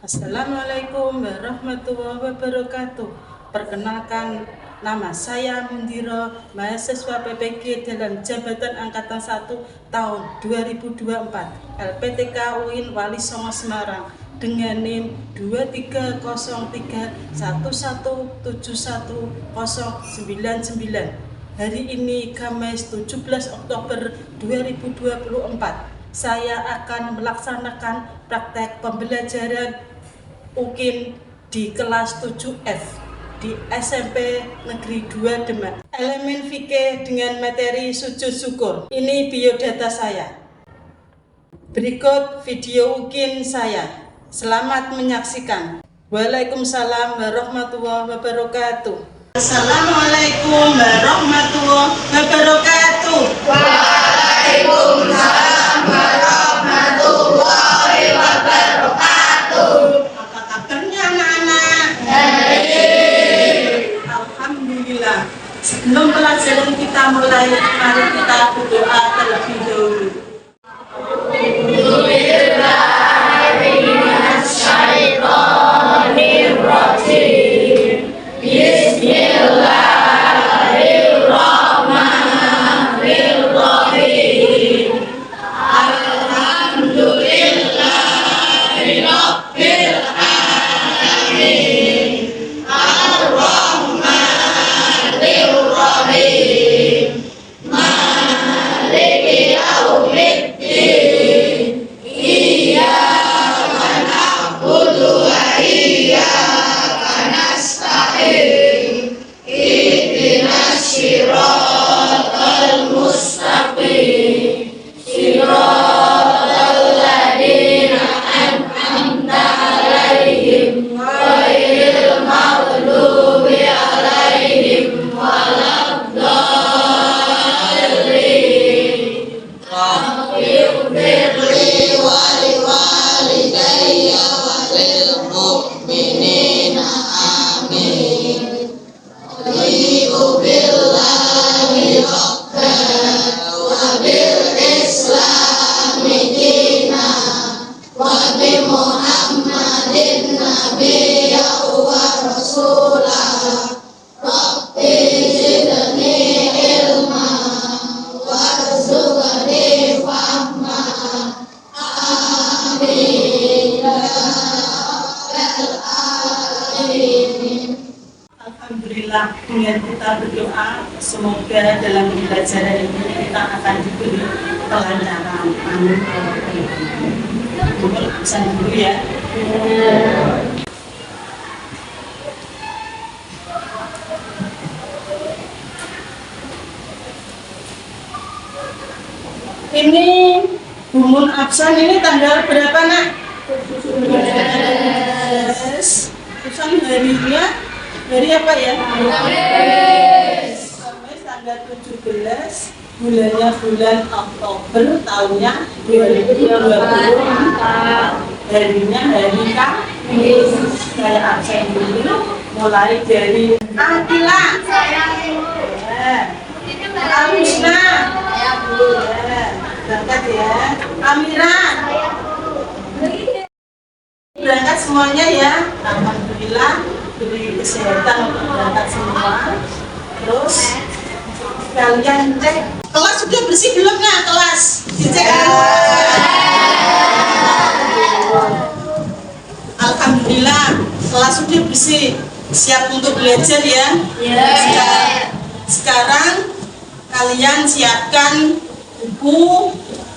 Assalamualaikum warahmatullahi wabarakatuh. Perkenalkan, nama saya Mundiro, mahasiswa PPG dalam Jabatan Angkatan 1 tahun 2024 LPTK UIN Wali Songo Semarang dengan NIM 230311710999. Hari ini Kamis 17 Oktober 2024 saya akan melaksanakan praktek pembelajaran UKIN di kelas 7F di SMP Negeri 2 Demak. Elemen fikih dengan materi sujud syukur. Ini biodata saya. Berikut video UKIN saya. Selamat menyaksikan. Waalaikumsalam warahmatullahi wabarakatuh. Assalamualaikum warahmatullahi wabarakatuh. Waalaikumsalam warahmatullahi wabarakatuh. Apa kabarnya anak-anak? Alhamdulillah. Sebelum pelajaran kita mulai, mari kita berdoa terlebih dahulu. Alhamdulillah, dengan kita berdoa semoga dalam pembelajaran ini kita akan diberi kelancaran. Amin. Mungkin absen dulu ya. Ini gumun absen ini tanggal berapa nak? 17. Absen harinya dari apa ya? Kamis tanggal 17, bulannya bulan Oktober, tahunnya 2024. Harinya hari Kamis. Saya absen dulu, mulai dari Akila, Amisna, berangkat ya, Amira. Berangkat semuanya ya. Alhamdulillah, beri kesehatan untuk berangkat semua. Terus kalian cek kelas sudah bersih belum nggak? Kelas dicek. Alhamdulillah, kelas sudah bersih, siap untuk belajar ya. Sekarang kalian siapkan buku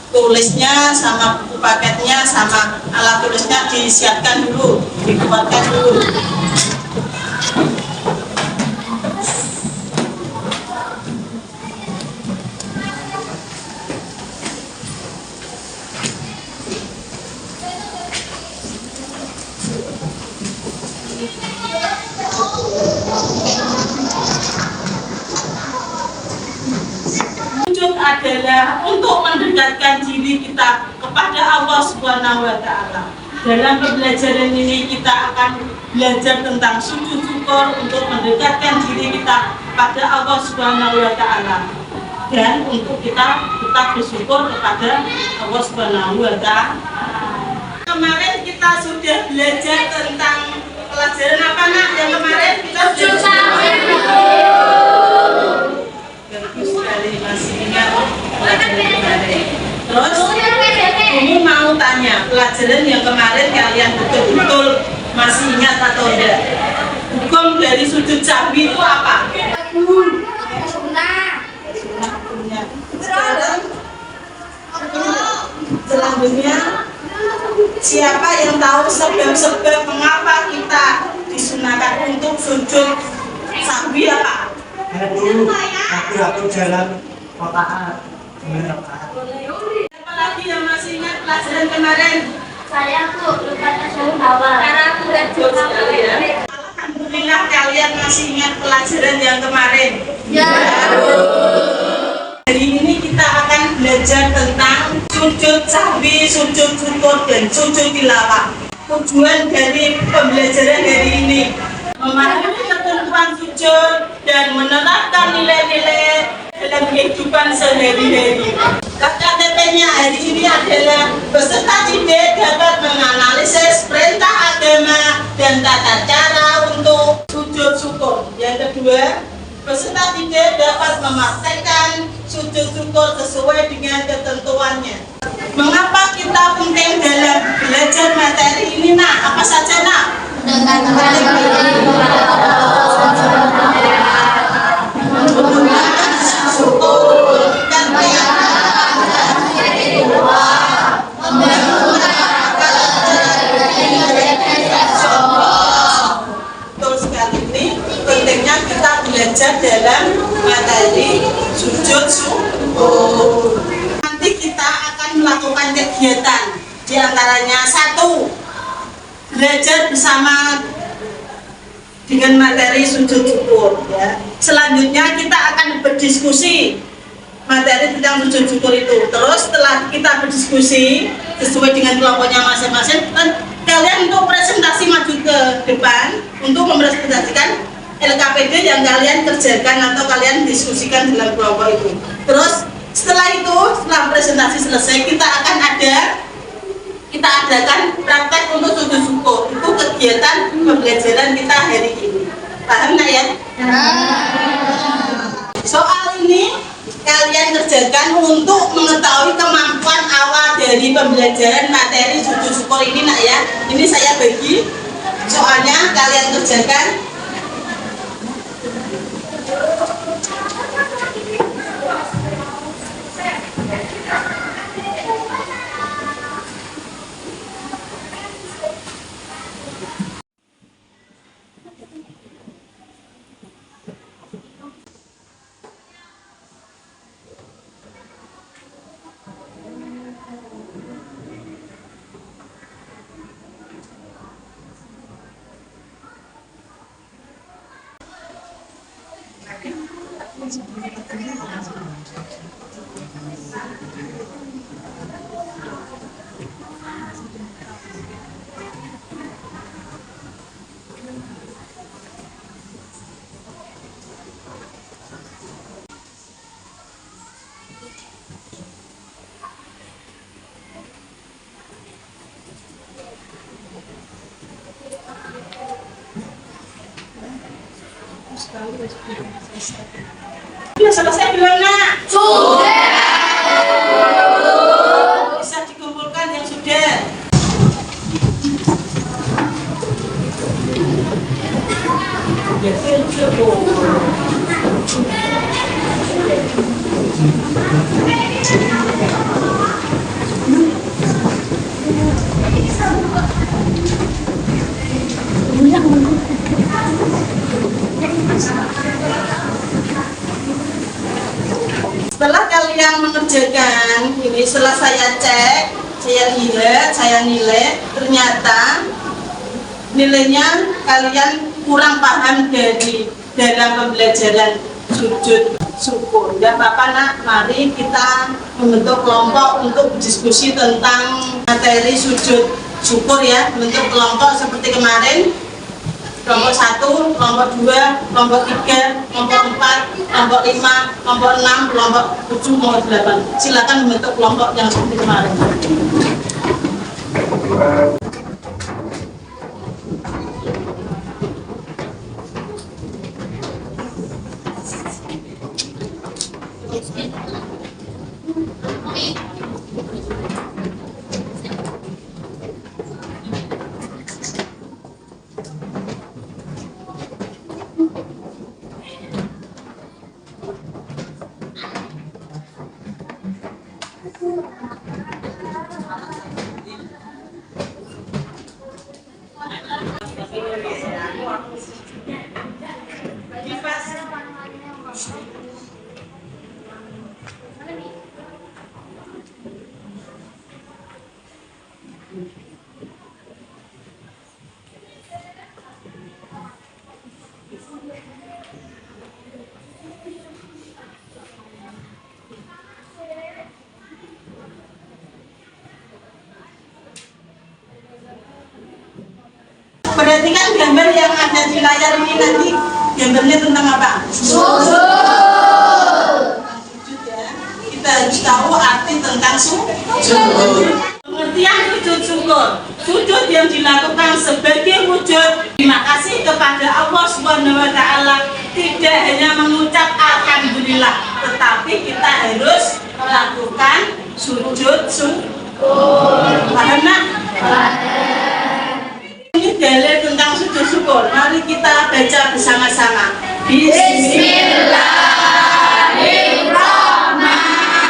tulisnya sama buku paketnya sama alat tulisnya disiapkan dulu, dikuatkan dulu. Adalah untuk mendekatkan diri kita kepada Allah Subhanahu wa Ta'ala. Dalam pembelajaran ini kita akan belajar tentang sujud syukur untuk mendekatkan diri kita kepada Allah Subhanahu wa Ta'ala. Dan untuk kita tetap bersyukur kepada Allah Subhanahu wa Ta'ala. Kemarin kita sudah belajar pelajaran yang kemarin kalian betul-betul masih ingat atau tidak? Hukum dari sujud sahwi itu apa? Sekarang selanjutnya, siapa yang tahu sebab-sebab mengapa kita disunahkan untuk sujud sahwi apa? Aku jalan kotaan. Siapa lagi yang masih ingat pelajaran kemarin? Saya tuh lupa tasawuf awal. Karena aku nggak Betul sekali ya. Alhamdulillah kalian masih ingat pelajaran yang kemarin. Ya. Hari ini kita akan belajar tentang sujud sahwi, sujud syukur, dan sujud tilawah. Tujuan dari pembelajaran hari ini memahami ketentuan sujud dan menerapkan nilai-nilai dalam kehidupan sehari-hari. KTP-nya hari ini adalah peserta didik dapat menganalisis perintah agama dan tata cara untuk sujud syukur. Yang kedua, peserta didik dapat memastikan sujud syukur sesuai dengan ketentuannya. Mengapa kita penting dalam belajar materi ini, nak? Apa saja, nak? Betul sekali, ini pentingnya kita belajar dalam materi sujud syukur. Nanti kita akan melakukan kegiatan, diantaranya satu, belajar bersama dengan materi sujud syukur ya. Selanjutnya kita akan berdiskusi materi tentang sujud syukur itu. Terus setelah kita berdiskusi sesuai dengan kelompoknya masing-masing, kalian untuk presentasi maju ke depan untuk mempresentasikan LKPD yang kalian kerjakan atau kalian diskusikan dalam kelompok itu. Terus setelah itu, setelah presentasi selesai, kita adakan praktek untuk sujud syukur. Itu kegiatan pembelajaran kita hari ini. Paham nggak ya? Soal ini kalian kerjakan untuk mengetahui kemampuan awal dari pembelajaran materi sujud syukur ini, nak ya. Ini saya bagi soalnya kalian kerjakan. Sudah selesai belum, nak? Sudah. Bisa dikumpulkan yang sudah. Setelah kalian mengerjakan ini, setelah saya cek, saya nilai, ternyata nilainya kalian kurang paham dalam pembelajaran sujud syukur. Ya Bapak, nak, mari kita membentuk kelompok untuk berdiskusi tentang materi sujud syukur ya. Bentuk kelompok seperti kemarin. Kelompok 1, kelompok 2, kelompok 3, kelompok 4, kelompok 5, kelompok 6, kelompok 7, kelompok 8. Silakan membentuk kelompok yang seperti kemarin. Perhatikan gambar yang ada di layar ini nanti gambarnya tentang apa? Sujud ya. Kita harus tahu arti tentang sujud. Pengertian sujud syukur. Sujud yang dilakukan sebagai wujud terima kasih kepada Allah Subhanahu wa taala, tidak hanya mengucap alhamdulillah, tetapi kita harus melakukan sujud syukur. Paham nak? Ini dalil tentang sujud syukur. Mari kita baca bersama-sama. Bismillahirrahmanirrahim.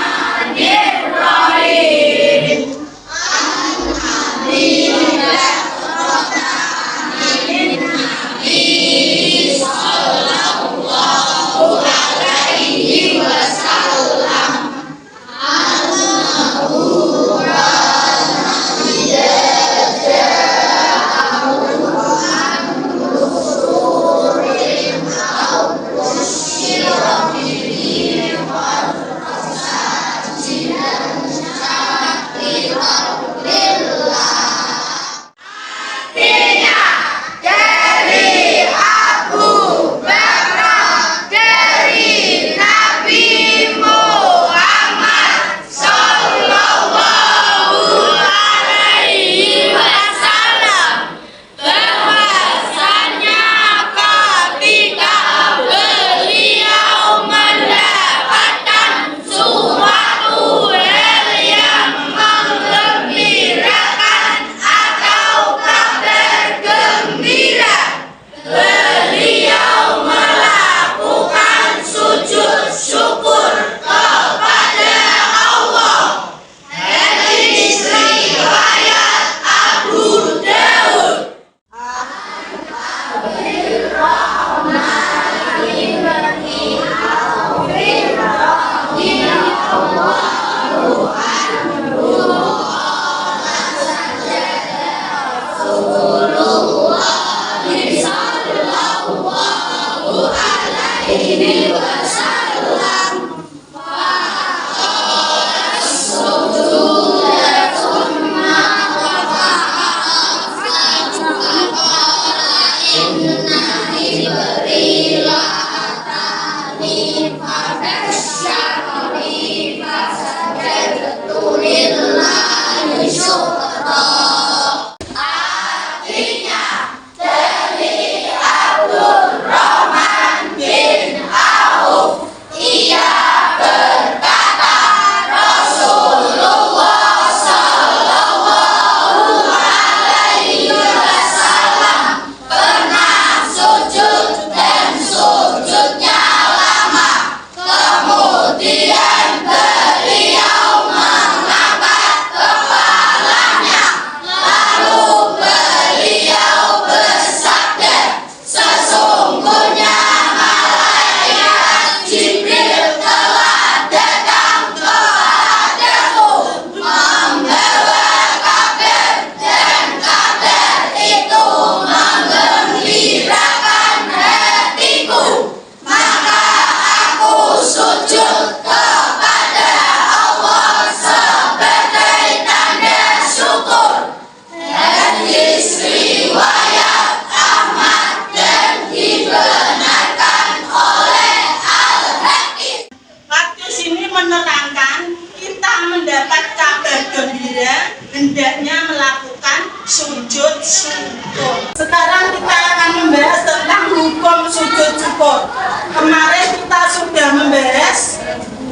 hendaknya melakukan sujud syukur. Sekarang kita akan membahas tentang hukum sujud syukur. Kemarin kita sudah membahas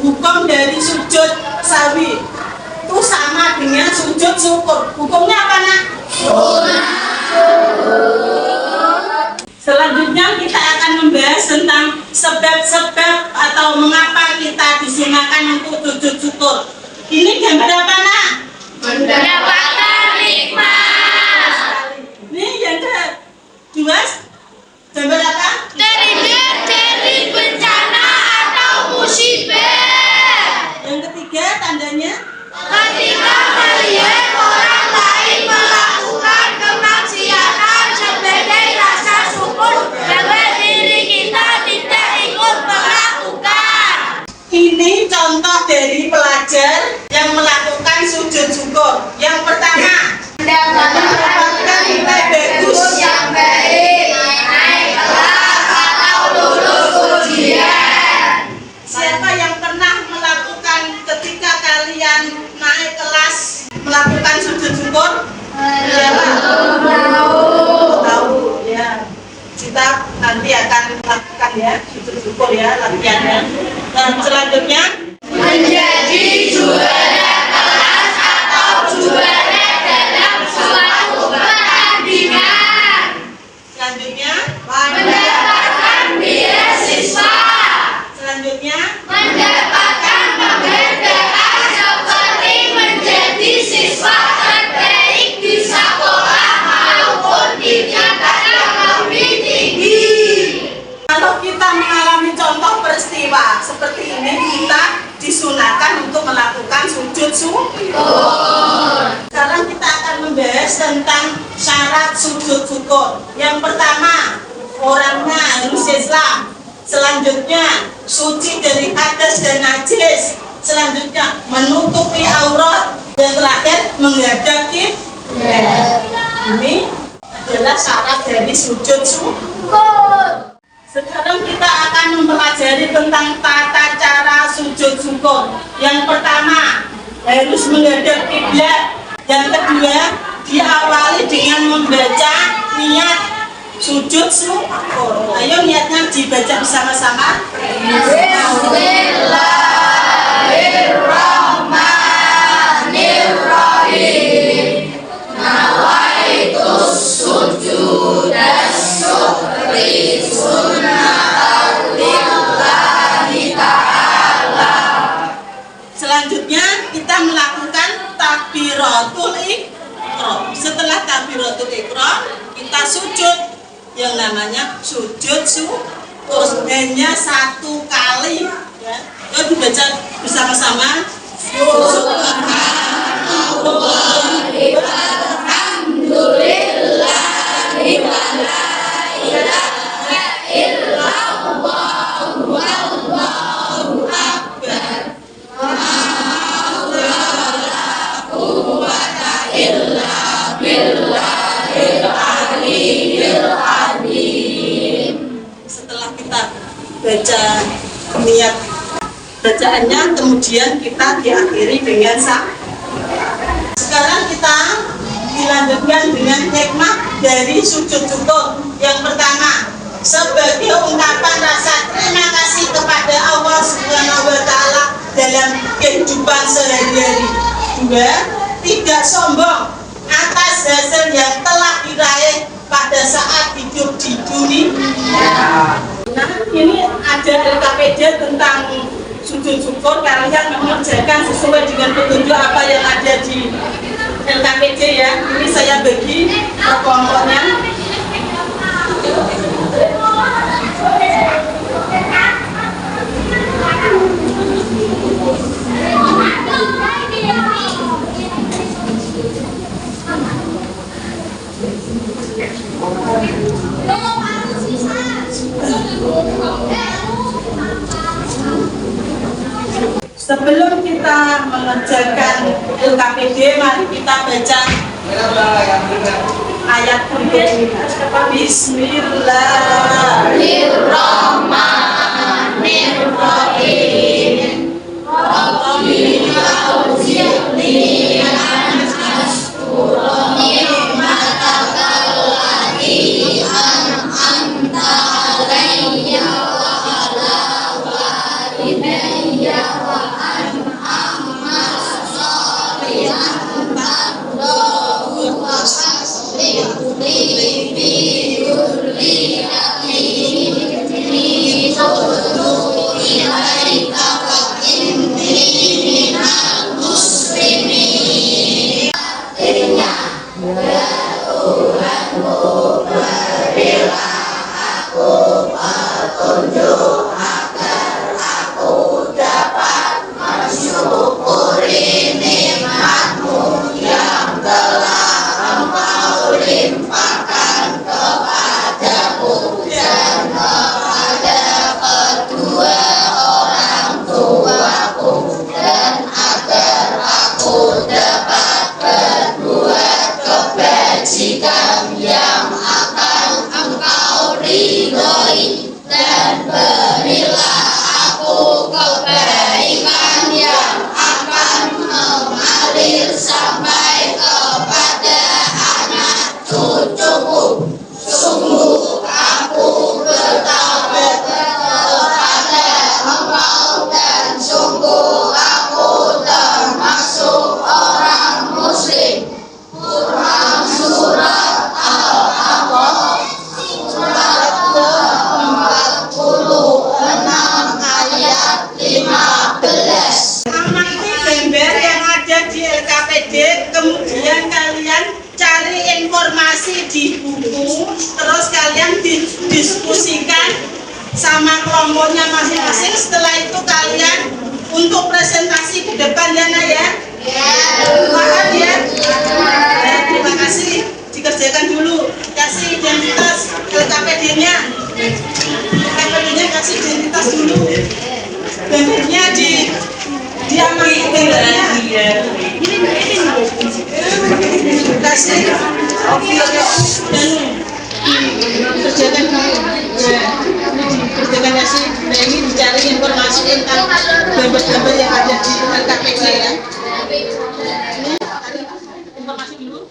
hukum dari sujud sawi. Itu sama dengan sujud syukur. Hukumnya apa, Nak? Selanjutnya kita akan membahas tentang sebab-sebab atau mengapa kita disunahkan untuk sujud syukur. Ini gambar apa, Nak? Mendapatkan nikmat. Ini yang kedua, gambar apa? Terhindar dari bencana atau musibah. Yang ketiga tandanya? Ketika melihat orang lain melakukan kemaksiatan sebagai rasa syukur bahwa diri kita tidak ikut melakukan. Ini contoh dari pelajar yang melakukan sujud syukur. Yang pertama, mendapatkan nilai bagus. Yang Selanjutnya, Menjadi juara kelas atau juara dalam suatu pertandingan. selanjutnya, Mendapatkan beasiswa. selanjutnya, Mendapatkan penghargaan seperti menjadi siswa terbaik di sekolah maupun di tingkat yang lebih tinggi. kalau kita mengalami contoh peristiwa seperti ini, kita disunahkan untuk melakukan sujud syukur. Sekarang kita akan membahas tentang syarat sujud syukur. Yang pertama, orangnya harus Islam. Selanjutnya, suci dari hadas dan najis. Selanjutnya, menutupi aurat. Yang terakhir, menghadap kiblat. Ini adalah syarat dari sujud syukur. Sekarang kita akan mempelajari tentang tata cara sujud syukur. Yang pertama, harus menghadap kiblat. Yang kedua, diawali dengan membaca niat sujud syukur. Ayo niatnya dibaca bersama-sama. Bismillahirrahmanirrahim. Nawaitus sujudas syukri sunnatan lillahi ta'ala. Selanjutnya kita melakukan takbiratul ihram. Setelah takbiratul ihram, kita sujud yang namanya sujud syukur. Hanya satu kali ya. Yuk dibaca bersama-sama. Alhamdulillahi wa la ilaha illallah wallahu akbar. Setelah kita baca niat bacaannya, kemudian kita diakhiri dengan sekarang kita dilanjutkan dengan hikmah dari sujud syukur. Yang pertama, sebagai ungkapan rasa terima kasih kepada Allah Subhanahu wa Ta'ala dalam kehidupan sehari-hari. Dua, tidak sombong atas hasil yang telah diraih pada saat hidup di dunia. Nah, ini ada LKPD tentang sujud syukur. Kalian mengerjakan sesuai dengan petunjuk apa yang ada di LKPD ya. Ini saya bagi per kelompoknya. Sebelum kita mengerjakan LKPD, mari kita baca ayat berikutnya. Bismillahirrahmanirrahim. Rabbi auzi'ni an ashkura ni'mataka allati an'amta alayya wa ala walidayya wa an a'mal salihan tardahu wa aslih li fi dhurriyyati inni tubtu ilaika wa inni minal muslimin. Ya Tuhanku, beri terus kalian didiskusikan sama kelompoknya masing-masing. Setelah itu kalian untuk presentasi ke depan ya Nak ya. Paham ya? Terima kasih. Dikerjakan dulu. Kasih identitas LKPD-nya. LKPD-nya kasih identitas dulu. Gambarnya diamati gambarnya. Kasih. Kerjakan dulu. Kerjakan kasih. Nah ini dicari informasi tentang gambar-gambar yang ada di LKPD ya. Informasi dulu.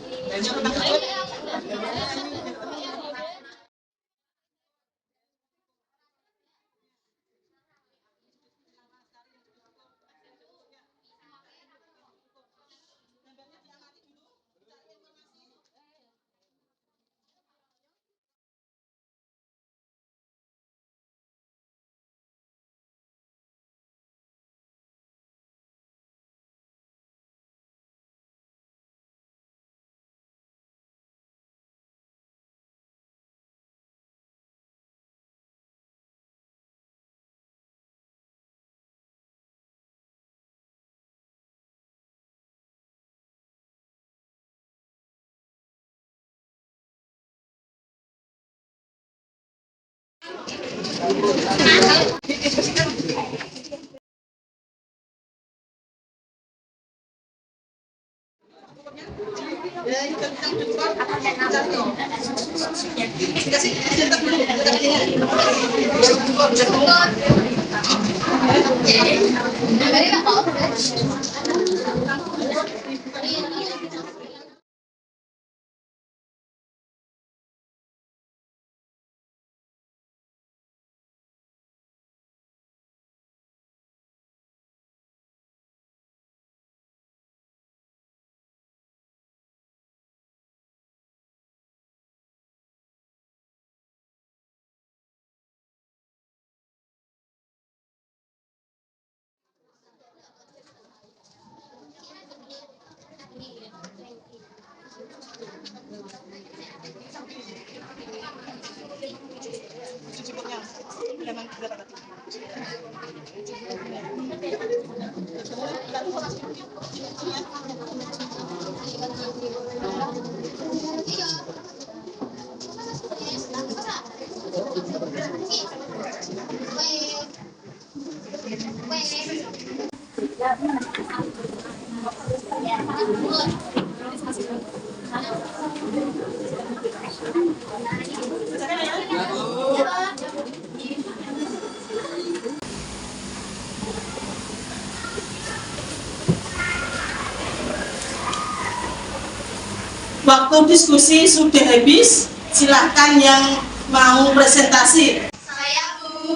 Waktu diskusi sudah habis. Silahkan yang mau presentasi. Saya Bu.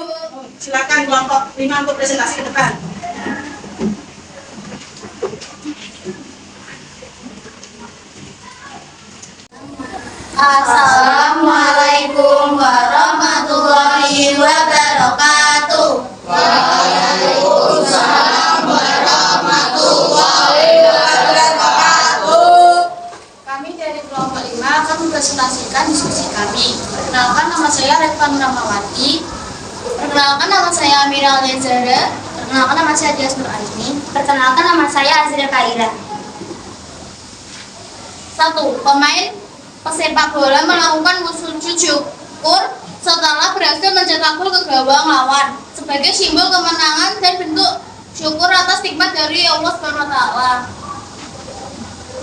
Silakan kelompok 5 untuk presentasi ke depan. Assalamualaikum warahmatullahi wabarakatuh. Waalaikumsalam warahmatullahi wabarakatuh. Kami dari kelompok 5 akan mempresentasikan diskusi kami. Perkenalkan, nama saya Retvan Ramawati. Perkenalkan, nama saya Amira Lezara. Perkenalkan, nama saya Dias Nur Aini. Perkenalkan, nama saya Azra Kaira. 1. Pemain pesepak bola melakukan sujud syukur setelah berhasil mencetak gol ke gawang lawan sebagai simbol kemenangan dan bentuk syukur atas nikmat dari Allah SWT.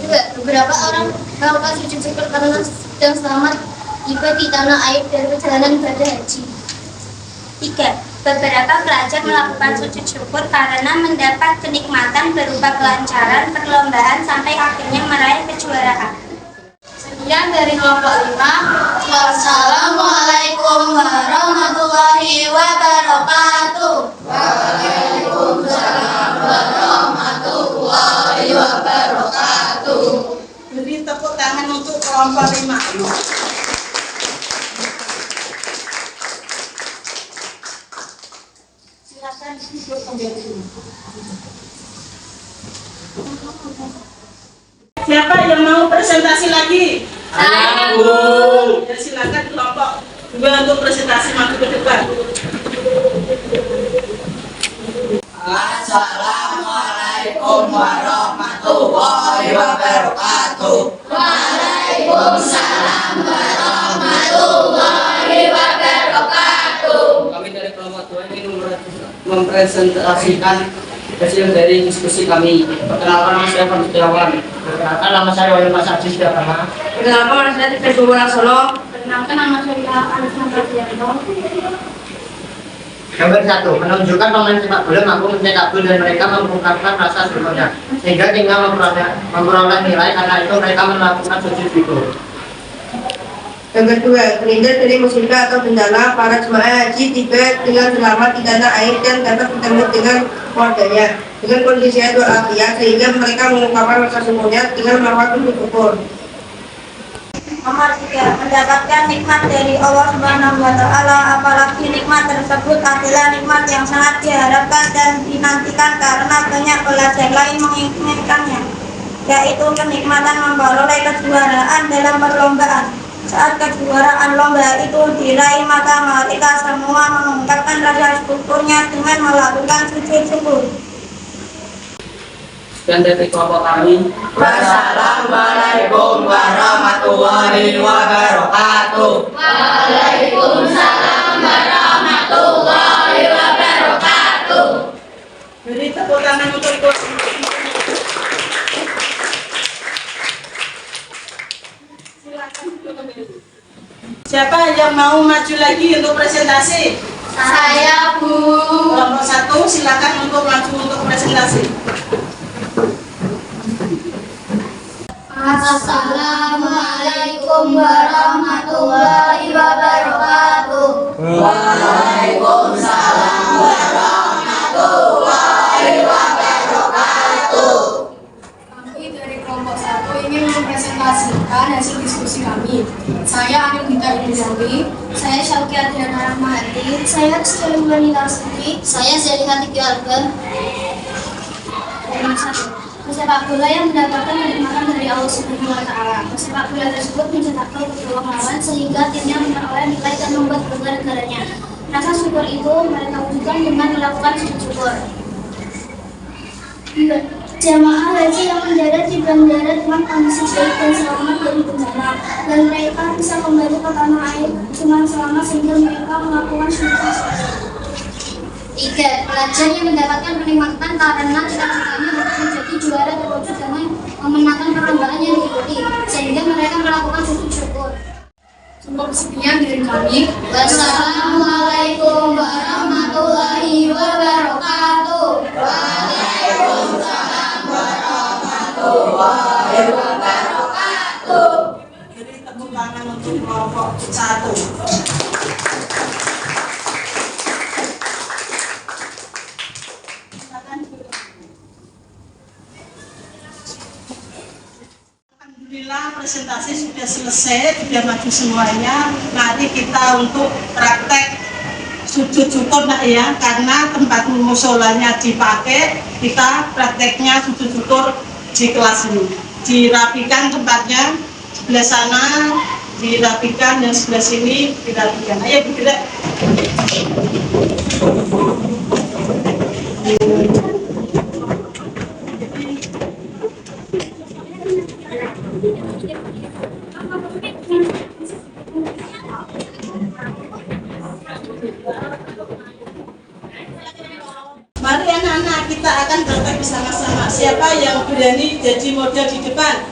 2. Beberapa orang melakukan sujud syukur karena sedang selamat tiba di tanah air dari perjalanan ibadah haji. 3. Beberapa pelajar melakukan sujud syukur karena mendapat kenikmatan berupa kelancaran perlombaan sampai akhirnya meraih kejuaraan. Sekian dari kelompok 5. Wassalamualaikum warahmatullahi wabarakatuh. Waalaikumsalam warahmatullahi wabarakatuh. Beri tepuk tangan untuk kelompok 5. Silakan duduk kembali. Siapa yang mau presentasi lagi? Saya Bu. silakan kelompok 2 untuk presentasi maju ke depan. Assalamualaikum warahmatullahi wabarakatuh. Waalaikumsalam warahmatullahi wabarakatuh. Kami dari kelompok 2 ingin mempresentasikan hasil dari diskusi kami. Perkenalkan nama saya Fandi Setiawan. Perkenalkan nama saya Wahyu Mas Aziz Setiawan. Perkenalkan nama saya Tifes Bobolasolo. Perkenalkan nama saya Anis Nandrianto. Gambar 1. Menunjukkan pemain sepak bola mampu mencetak gol dan mereka mengungkapkan rasa syukurnya sehingga tinggal memperoleh nilai karena itu mereka melakukan sujud syukur. Yang kedua, terhindar dari musibah atau bencana, para jemaah haji tiba dengan selamat di tanah air dan dapat bertemu dengan keluarganya dengan kondisi sehat walafiat sehingga mereka mengungkapkan rasa syukurnya dengan melakukan sujud syukur. Nomor 3, mendapatkan nikmat dari Allah Subhanahu wa Ta'ala, apalagi nikmat tersebut adalah nikmat yang sangat diharapkan dan dinantikan karena banyak pelajar lain menginginkannya, yaitu kenikmatan memperoleh kejuaraan dalam perlombaan. Saat kejuaraan lomba itu diraih, maka mereka semua mengungkapkan rasa syukurnya dengan melakukan sujud syukur. Dan dari kelompok kami. Wassalamualaikum warahmatullahi wabarakatuh. Waalaikumsalam warahmatullahi wabarakatuh. Beri tepuk tangan untuk kelas. Siapa yang mau maju lagi untuk presentasi? Saya Bu. Kelompok 1 silakan untuk maju untuk presentasi. Assalamualaikum warahmatullahi wabarakatuh. Waalaikumsalam warahmatullahi wabarakatuh. Kami dari kelompok 1 ingin mempresentasikan hasil diskusi kami. Saya Ani Gita Indriani. Saya Syauki Adriana Rahmahati. Saya Rizky Wanita Sendiri. Saya Zelihati Alba. Nomor 1, pesepak bola yang mendapatkan kenikmatan dari Allah Subhanahu wa Ta'ala. Pesepak bola tersebut mencetak gol kedua lawan sehingga timnya memperoleh nilai dan membuat bangga negaranya. Rasa syukur itu mereka wujudkan dengan melakukan sujud syukur. 2. Jamaah haji yang mendarat di bandara dengan kondisi baik dan selamat dari bencana, dan mereka bisa kembali ke tanah air dengan selamat sehingga mereka melakukan syukur. 3. Pelajar yang mendapatkan penikmatan karena cita-citanya untuk menjadi juara terwujud dengan memenangkan perlombaan yang diikuti sehingga mereka melakukan sujud syukur. Cukup sekian dari kami. Wassalamualaikum warahmatullahi wabarakatuh. Waalaikumsalam warahmatullahi wabarakatuh. Beri tepuk tangan untuk kelompok 1. Alhamdulillah presentasi sudah selesai, sudah maju semuanya. Mari kita untuk praktek sujud syukur nak ya, karena tempat musolanya dipakai, kita prakteknya sujud syukur di kelas ini. Dirapikan tempatnya, sebelah sana dirapikan, yang sebelah sini dirapikan. Ayo bergerak. Mari anak-anak, kita akan praktek bersama-sama. Siapa yang berani jadi model di depan?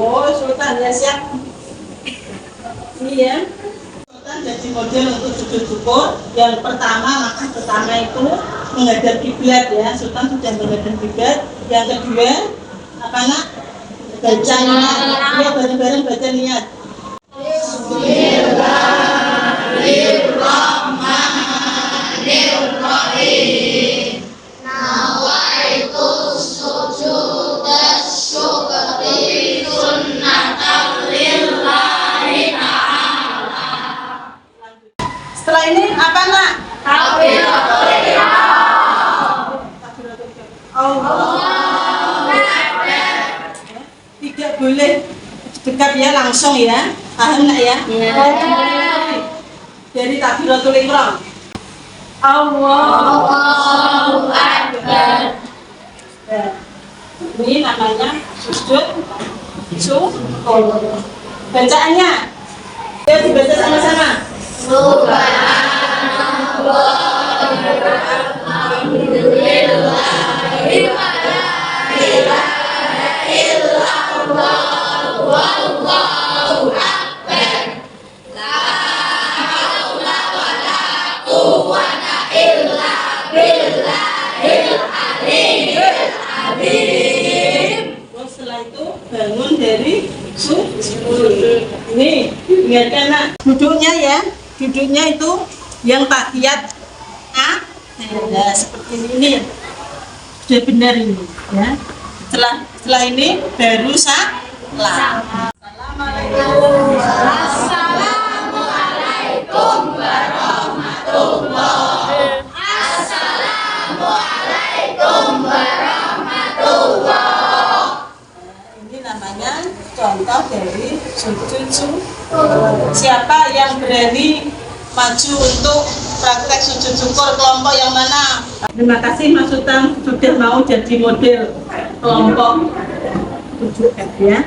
Oh, Sultan ya, siap. Ini ya. Sultan jadi model untuk sujud syukur. Yang pertama, maksud pertama itu menghadap kiblat ya. Sultan sudah menghadap kiblat. Yang kedua, apa nak? Baca niat. Ya, bareng-bareng baca niat. Bismillahirrahmanirrahim. Nawaitu sujudas syukri sunnatan lillahi ta'ala. Setelah ini apa nak? Takbiratul ihram. Allah. Tidak boleh dekat ya, langsung ya. Paham nggak ya? Dari takbiratul ihram. Allahu Akbar. Ini namanya sujud syukur. Bacaannya, ya dibaca sama-sama. Terus setelah itu bangun dari sujud. Ini ingatkan nak, duduknya ya, duduknya itu yang tahiyat nah, seperti ini sudah benar ini ya. Setelah ini baru salam. Assalamualaikum. Assalamualaikum warahmatullahi. Assalamualaikum warahmatullahi. Ini namanya contoh dari sujud syukur. Siapa yang berani maju untuk praktek sujud syukur kelompok yang mana? Terima kasih Mas Sultan sudah mau jadi model kelompok 7F ya.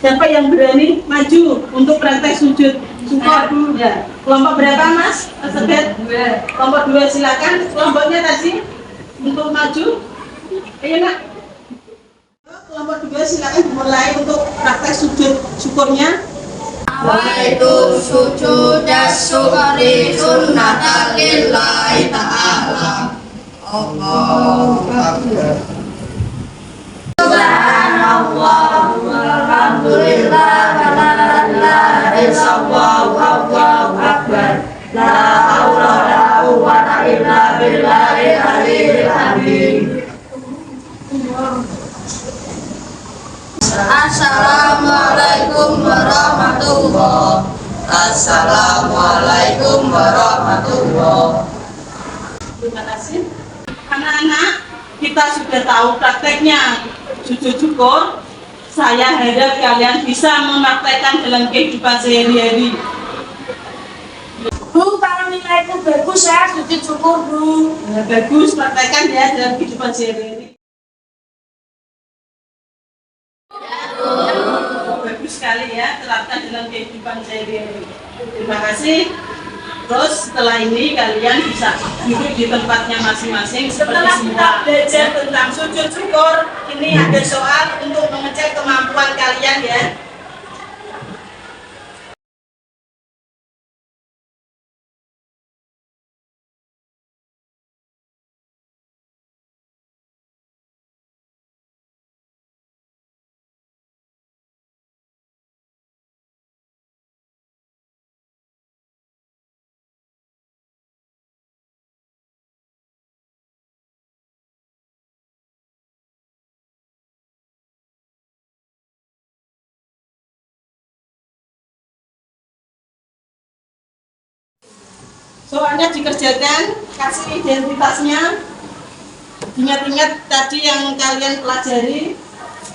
Siapa yang berani maju untuk praktek sujud syukur? Ya. Kelompok berapa Mas? Tersebut? Kelompok 2 silakan. Kelompoknya tadi untuk maju. Ayo nak. Kelompok 2 silakan dimulai untuk praktek sujud syukurnya. Waitu sujud syukri sunnatan lillahi ta'ala. Allahu Akbar. Subhanallah walhamdulillah wa la ilaha illallah wallahu akbar. La haula wa la quwwata illa billahil aliyyil azim. Assalamualaikum warahmatullahi. Assalamualaikum warahmatullahi. Terima kasih. Anak-anak, kita sudah tahu prakteknya sujud syukur. Saya harap kalian bisa mempraktekkan dalam kehidupan sehari-hari. Bu, kalau nilaiku bagus ya, sujud syukur Bu. Bagus, praktekkan ya dalam kehidupan sehari-hari. Bagus sekali ya, terapkan dalam kehidupan sehari-hari. Terima kasih. Terus setelah ini kalian bisa duduk di tempatnya masing-masing. Setelah kita belajar tentang sujud syukur, ini ada soal untuk mengecek kemampuan kalian ya. Soalnya dikerjakan, kasih identitasnya, ingat-ingat tadi yang kalian pelajari,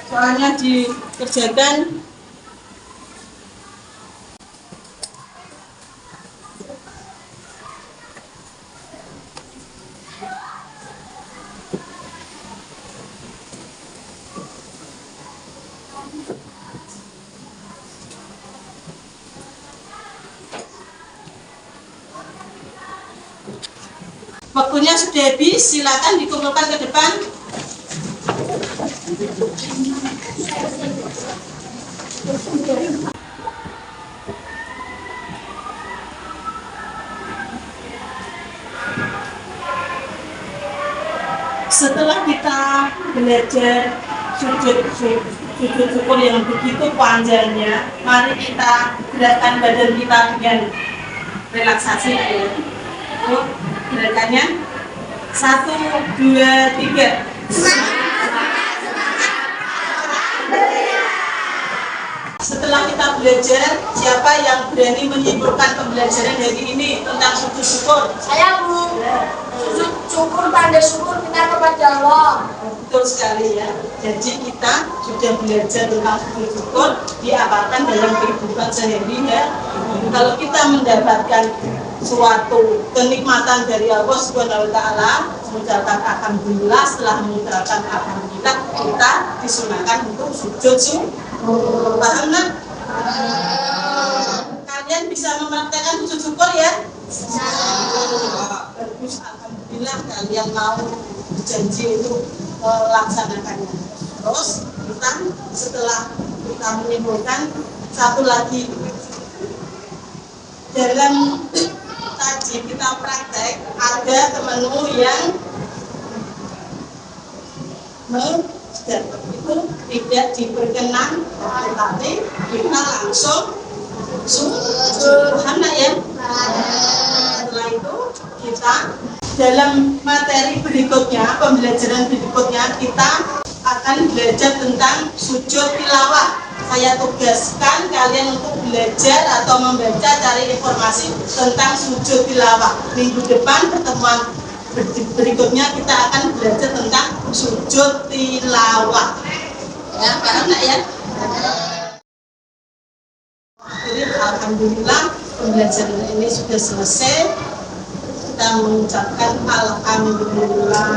soalnya dikerjakan. Waktunya sudah habis, silakan dikumpulkan ke depan. Setelah kita belajar sujud syukur yang begitu panjangnya, mari kita gerakkan badan kita dengan relaksasi. Gerakannya 1, 2, 3. Setelah kita belajar, siapa yang berani menyimpulkan pembelajaran hari ini tentang sujud syukur? Saya Bu. Sujud syukur, tanda syukur kita kepada Allah. Betul sekali ya. Jadi kita sudah belajar tentang sujud syukur diamalkan dalam kehidupan sehari ya. Kalau kita mendapatkan suatu kenikmatan dari Allah Subhanahu wa taala, mengucapkan alhamdulillah, setelah mengucapkan alhamdulillah kita disunahkan untuk sujud syukur. Paham nak? Kalian bisa mempraktekkan sujud syukur ya? Bagus, alhamdulillah kalian mau berjanji untuk melaksanakannya. Terus kita setelah kita menyimpulkan satu lagi dalam tadi kita praktek ada menu yang itu tidak diperkenan, tetapi kita langsung sujud. Paham ya? Setelah itu kita dalam materi berikutnya, pembelajaran berikutnya kita akan belajar tentang sujud tilawah. Saya tugaskan kalian untuk belajar atau membaca, cari informasi tentang sujud tilawah. Minggu depan pertemuan berikutnya kita akan belajar tentang sujud tilawah. Ya, paham nggak ya? Jadi alhamdulillah pembelajaran ini sudah selesai. Kita mengucapkan alhamdulillah.